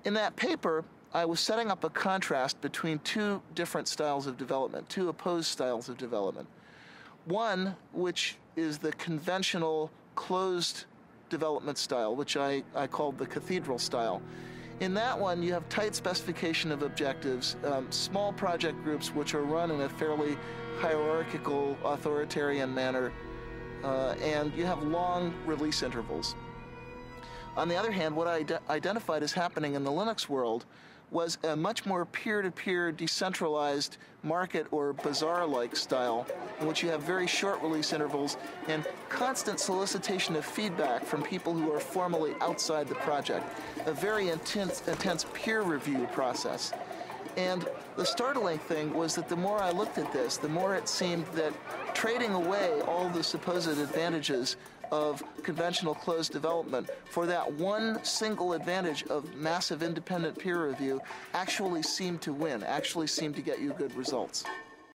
In that paper, I was setting up a contrast between two different styles of development, two opposed styles of development. One, which is the conventional closed development style, which I called the cathedral style. In that one, you have tight specification of objectives, small project groups which are run in a fairly hierarchical, authoritarian manner, and you have long release intervals. On the other hand, what I identified as happening in the Linux world was a much more peer-to-peer, decentralized market or bazaar-like style in which you have very short release intervals and constant solicitation of feedback from people who are formally outside the project, a very intense peer review process. And the startling thing was that the more I looked at this, the more it seemed that trading away all the supposed advantages of conventional closed development for that one single advantage of massive independent peer review actually seemed to win, actually seemed to get you good results.